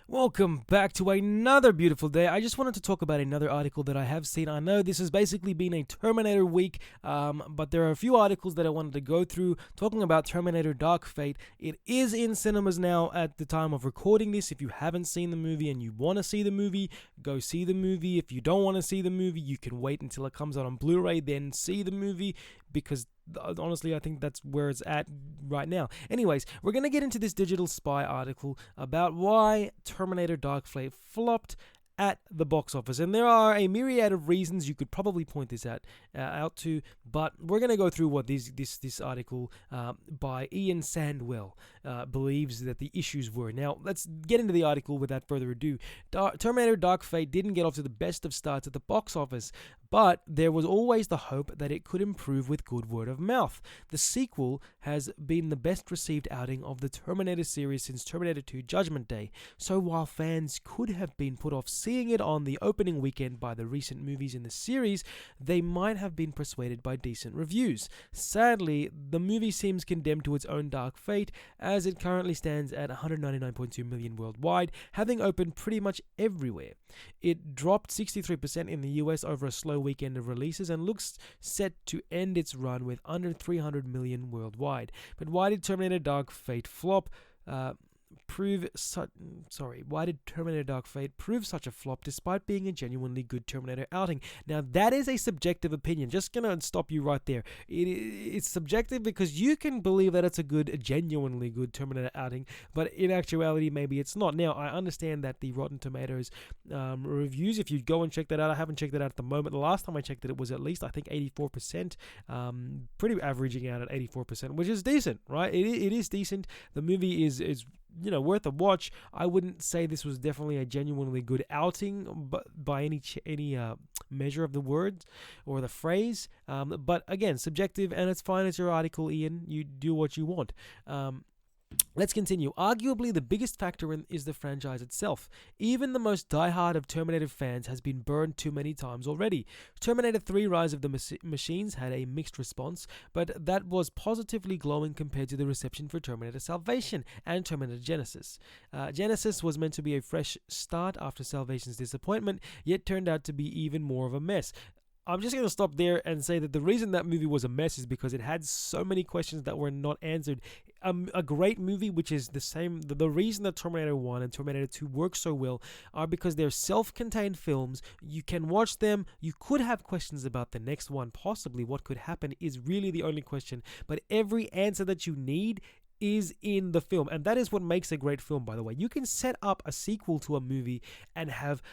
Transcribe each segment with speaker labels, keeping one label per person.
Speaker 1: Welcome back to another beautiful day. I just wanted to talk about another article that I have seen. I know this has basically been a Terminator week, but there are a few articles that I wanted to go through talking about Terminator Dark Fate. It is in cinemas now at the time of recording this. If you haven't seen the movie and you want to see the movie, go see the movie. If you don't want to see the movie, you can wait until it comes out on Blu-ray, then see the movie, because honestly, I think that's where it's at right now. Anyways, we're going to get into this Digital Spy article about why Terminator Dark Fate flopped at the box office. And there are a myriad of reasons you could probably point this out to, but we're going to go through what this article by Ian Sandwell believes that the issues were. Now, let's get into the article without further ado. Terminator Dark Fate didn't get off to the best of starts at the box office, but there was always the hope that it could improve with good word of mouth. The sequel has been the best received outing of the Terminator series since Terminator 2 Judgment Day, so while fans could have been put off seeing it on the opening weekend by the recent movies in the series, they might have been persuaded by decent reviews. Sadly, the movie seems condemned to its own dark fate, as it currently stands at 199.2 million worldwide, having opened pretty much everywhere. It dropped 63% in the US over a slow weekend of releases and looks set to end its run with under 300 million worldwide. But why did Terminator Dark Fate flop? Why did Terminator Dark Fate prove such a flop despite being a genuinely good Terminator outing? Now, that is a subjective opinion. Just gonna stop you right there. It's subjective because you can believe that it's a genuinely good Terminator outing, but in actuality, maybe it's not. Now, I understand that the Rotten Tomatoes reviews, if you go and check that out, I haven't checked that out at the moment. The last time I checked it was at least, I think, 84%, pretty averaging out at 84%, which is decent, right? It is decent. The movie is worth a watch. I wouldn't say this was definitely a genuinely good outing, but by any measure of the words or the phrase. But again, subjective, and it's fine. It's your article, Ian. You do what you want. Let's continue. Arguably, the biggest factor is the franchise itself. Even the most diehard of Terminator fans has been burned too many times already. Terminator 3 Rise of the Machines had a mixed response, but that was positively glowing compared to the reception for Terminator Salvation and Terminator Genisys. Genisys was meant to be a fresh start after Salvation's disappointment, yet turned out to be even more of a mess. I'm just going to stop there and say that the reason that movie was a mess is because it had so many questions that were not answered. A great movie, which is the same, the reason that Terminator 1 and Terminator 2 work so well are because they're self-contained films. You can watch them. You could have questions about the next one, possibly what could happen is really the only question. But every answer that you need is in the film. And that is what makes a great film, by the way. You can set up a sequel to a movie and have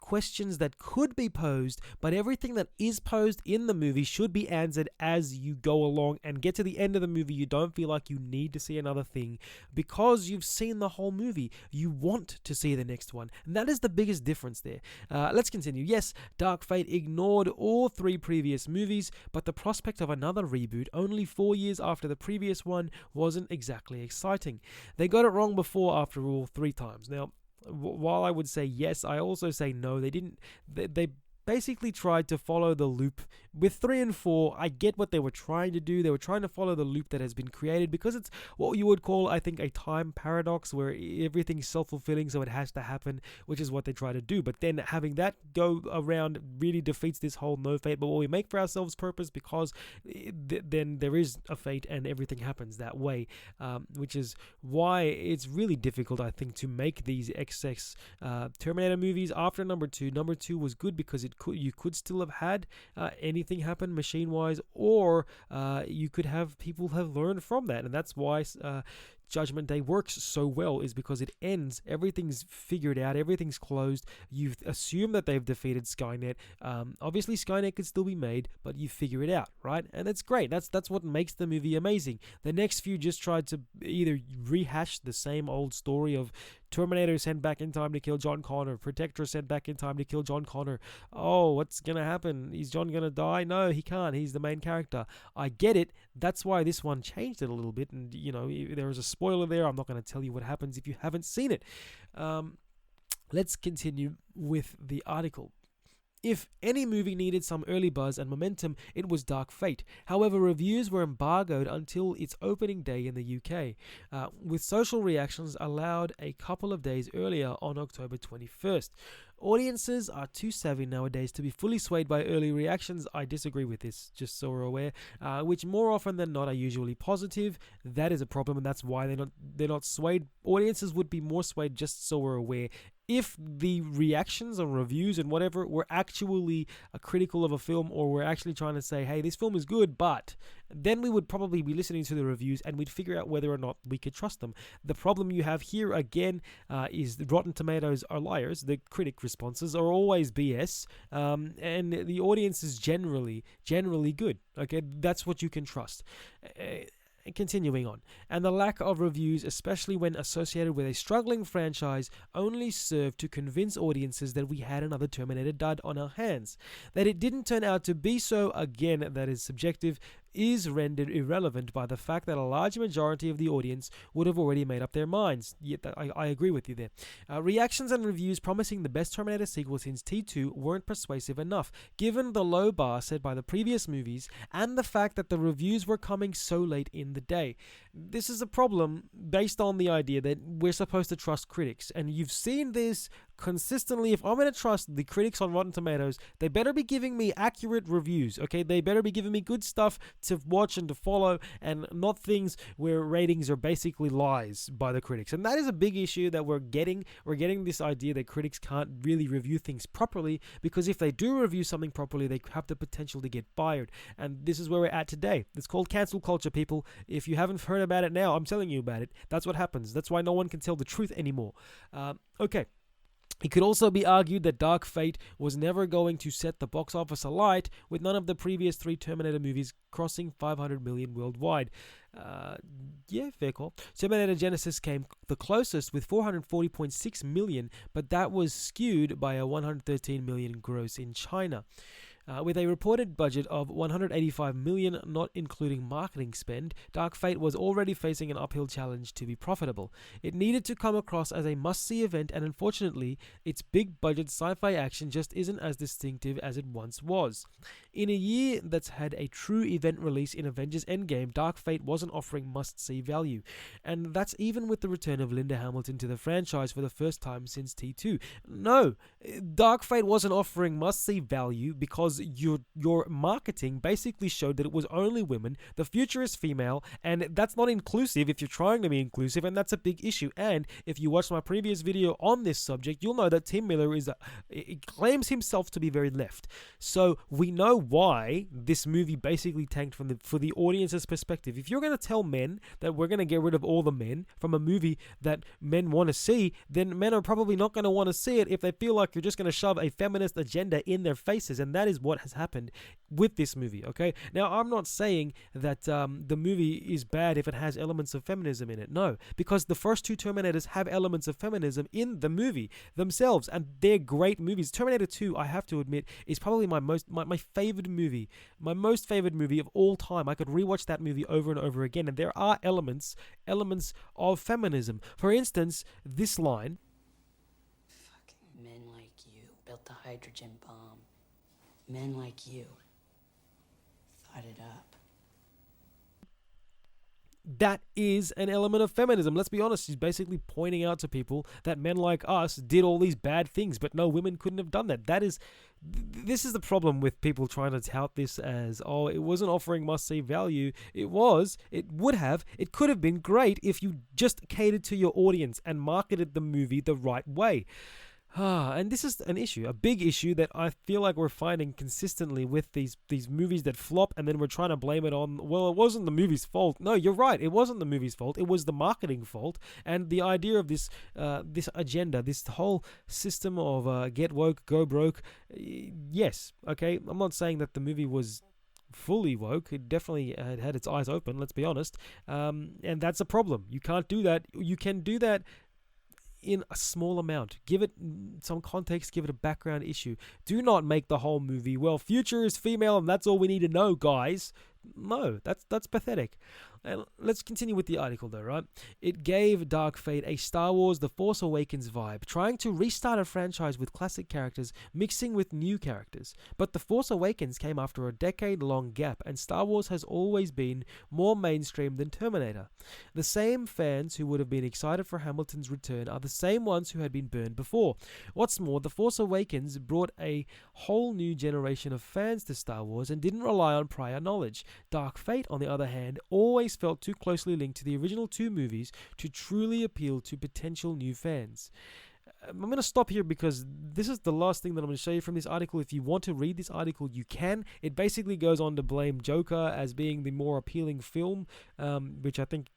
Speaker 1: questions that could be posed, but everything that is posed in the movie should be answered as you go along and get to the end of the movie. You don't feel like you need to see another thing because you've seen the whole movie. You want to see the next one, and that is the biggest difference there. Let's continue. Yes, Dark Fate ignored all three previous movies, but the prospect of another reboot only 4 years after the previous one wasn't exactly exciting. They got it wrong before, after all, 3 times. Now, while I would say yes, I also say no. They didn't. They basically tried to follow the loop with 3 and 4. I get what they were trying to do. They were trying to follow the loop that has been created because it's what you would call, I think, a time paradox where everything's self-fulfilling, so it has to happen, which is what they try to do. But then having that go around really defeats this whole no fate, but what we make for ourselves purpose, because then there is a fate and everything happens that way, which is why it's really difficult, I think, to make these XX Terminator movies after number 2. Number 2 was good because you could still have had anything happen machine-wise, or you could have people have learned from that, and that's why Judgment Day works so well, is because it ends, everything's figured out, everything's closed. You've assumed that they've defeated Skynet. Obviously Skynet could still be made, but you figure it out, right? And it's great. That's what makes the movie amazing. The next few just tried to either rehash the same old story of Terminator sent back in time to kill John Connor, Protector sent back in time to kill John Connor. Oh, what's gonna happen? Is John gonna die? No, he can't. He's the main character. I get it. That's why this one changed it a little bit, and there is a spoiler there. I'm not going to tell you what happens if you haven't seen it. Let's continue with the article. If any movie needed some early buzz and momentum, it was Dark Fate. However, reviews were embargoed until its opening day in the UK, with social reactions allowed a couple of days earlier on October 21st. Audiences are too savvy nowadays to be fully swayed by early reactions. I disagree with this, just so we're aware, which more often than not are usually positive. That is a problem, and that's why they're not swayed. Audiences would be more swayed, just so we're aware, if the reactions and reviews and whatever were actually critical of a film, or were actually trying to say, hey, this film is good, but then we would probably be listening to the reviews and we'd figure out whether or not we could trust them. The problem you have here again is the Rotten Tomatoes are liars. The critic responses are always BS, and the audience is generally good. Okay, that's what you can trust. Continuing on, and the lack of reviews, especially when associated with a struggling franchise, only served to convince audiences that we had another Terminator dud on our hands. That it didn't turn out to be so, again, that is subjective, is rendered irrelevant by the fact that a large majority of the audience would have already made up their minds. Yet I agree with you there. Reactions and reviews promising the best Terminator sequel since T2 weren't persuasive enough, given the low bar set by the previous movies and the fact that the reviews were coming so late in the day. This is a problem based on the idea that we're supposed to trust critics, and you've seen this consistently. If I'm going to trust the critics on Rotten Tomatoes, they better be giving me accurate reviews, okay? They better be giving me good stuff to watch and to follow, and not things where ratings are basically lies by the critics. And that is a big issue that we're getting. We're getting this idea that critics can't really review things properly, because if they do review something properly, they have the potential to get fired. And this is where we're at today. It's called cancel culture, people. If you haven't heard about it now, I'm telling you about it. That's what happens. That's why no one can tell the truth anymore. Okay. It could also be argued that Dark Fate was never going to set the box office alight, with none of the previous 3 Terminator movies crossing 500 million worldwide. Yeah, fair call. Terminator Genisys came the closest with 440.6 million, but that was skewed by a 113 million gross in China. With a reported budget of 185 million, not including marketing spend, Dark Fate was already facing an uphill challenge to be profitable. It needed to come across as a must-see event, and unfortunately, its big-budget sci-fi action just isn't as distinctive as it once was. In a year that's had a true event release in Avengers Endgame, Dark Fate wasn't offering must-see value, and that's even with the return of Linda Hamilton to the franchise for the first time since T2. No, Dark Fate wasn't offering must-see value because your marketing basically showed that it was only women, the future is female, and that's not inclusive if you're trying to be inclusive, and that's a big issue. And if you watch my previous video on this subject, you'll know that Tim Miller claims himself to be very left. So we know why this movie basically tanked for the audience's perspective. If you're going to tell men that we're going to get rid of all the men from a movie that men want to see, then men are probably not going to want to see it if they feel like you're just going to shove a feminist agenda in their faces, and that is what has happened with this movie. Okay, now I'm not saying that the movie is bad if it has elements of feminism in it. No, because the first 2 Terminators have elements of feminism in the movie themselves, and they're great movies. Terminator 2, I have to admit, is probably my favorite movie, my most favorite movie of all time. I could rewatch that movie over and over again, and there are elements of feminism. For instance, this line:
Speaker 2: "Fucking men like you built the hydrogen bomb. Men like you thought it up."
Speaker 1: That is an element of feminism. Let's be honest, she's basically pointing out to people that men like us did all these bad things, but no, women couldn't have done that. This is the problem with people trying to tout this as, oh, it wasn't offering must-see value. It could have been great if you just catered to your audience and marketed the movie the right way. And this is an issue, a big issue that I feel like we're finding consistently with these movies that flop, and then we're trying to blame it on, well, it wasn't the movie's fault. No, you're right, it wasn't the movie's fault. It was the marketing fault, and the idea of this agenda, this whole system of get woke, go broke. Yes, okay, I'm not saying that the movie was fully woke. It definitely had its eyes open, let's be honest, and that's a problem. You can't do that. You can do that in a small amount. Give it some context, give it a background issue. Do not make the whole movie, well, future is female and that's all we need to know, guys. No, that's pathetic. And let's continue with the article though, right? It gave Dark Fate a Star Wars The Force Awakens vibe, trying to restart a franchise with classic characters mixing with new characters. But The Force Awakens came after a decade-long gap, and Star Wars has always been more mainstream than Terminator. The same fans who would have been excited for Hamilton's return are the same ones who had been burned before. What's more, The Force Awakens brought a whole new generation of fans to Star Wars and didn't rely on prior knowledge. Dark Fate, on the other hand, always felt too closely linked to the original two movies to truly appeal to potential new fans. I'm going to stop here because this is the last thing that I'm going to show you from this article. If you want to read this article, you can. It basically goes on to blame Joker as being the more appealing film, which I think,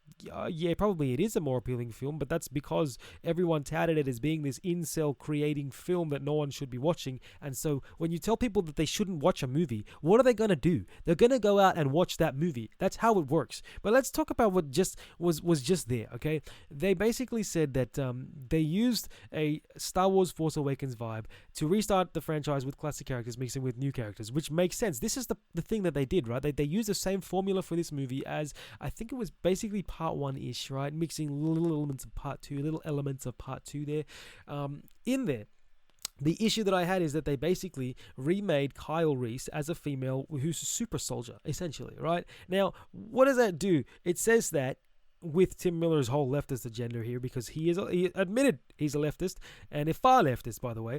Speaker 1: yeah, probably it is a more appealing film, but that's because everyone touted it as being this incel creating film that no one should be watching. And so when you tell people that they shouldn't watch a movie, what are they going to do? They're going to go out and watch that movie. That's how it works. But let's talk about what just was just there, okay? They basically said that they used a Star Wars Force Awakens vibe to restart the franchise with classic characters mixing with new characters, which makes sense. This is the thing that they did, right? They used the same formula for this movie as, I think it was basically part 1-ish, right? Mixing little elements of part 2 there in there. The issue that I had is that they basically remade Kyle Reese as a female who's a super soldier, essentially, right? Now, what does that do? It says that with Tim Miller's whole leftist agenda here, because he admitted he's a leftist, and a far leftist, by the way.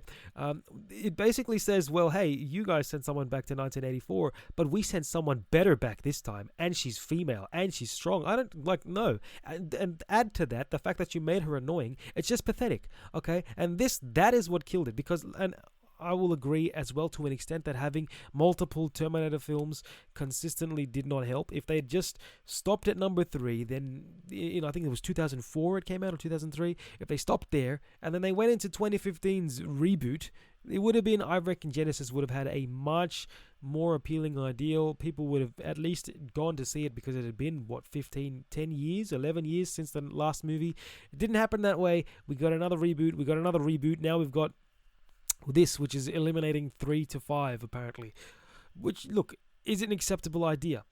Speaker 1: It basically says, well, hey, you guys sent someone back to 1984, but we sent someone better back this time, and she's female, and she's strong. I don't, no. And add to that, the fact that you made her annoying, it's just pathetic, okay? And that is what killed it, because, and I will agree as well to an extent that having multiple Terminator films consistently did not help. If they had just stopped at number 3, then, I think it was 2004 it came out, or 2003. If they stopped there and then they went into 2015's reboot, it would have been, I reckon Genesis would have had a much more appealing ideal. People would have at least gone to see it because it had been, 10 years, 11 years since the last movie. It didn't happen that way. We got another reboot. Now we've got this, which is eliminating 3 to 5 apparently, which, look, is an acceptable idea,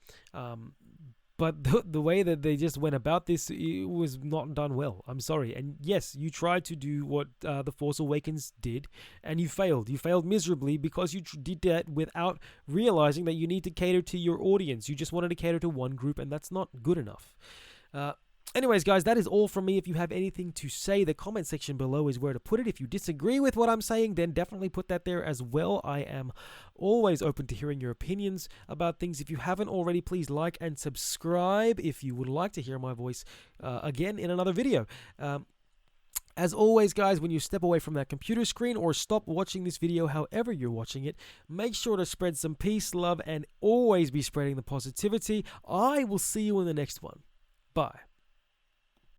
Speaker 1: but the way that they just went about this, it was not done well. I'm sorry. And yes, you tried to do what The Force Awakens did, and you failed miserably, because you did that without realizing that you need to cater to your audience. You just wanted to cater to one group, and that's not good enough. Anyways, guys, that is all from me. If you have anything to say, the comment section below is where to put it. If you disagree with what I'm saying, then definitely put that there as well. I am always open to hearing your opinions about things. If you haven't already, please like and subscribe if you would like to hear my voice again in another video. As always, guys, when you step away from that computer screen or stop watching this video, however you're watching it, make sure to spread some peace, love, and always be spreading the positivity. I will see you in the next one. Bye.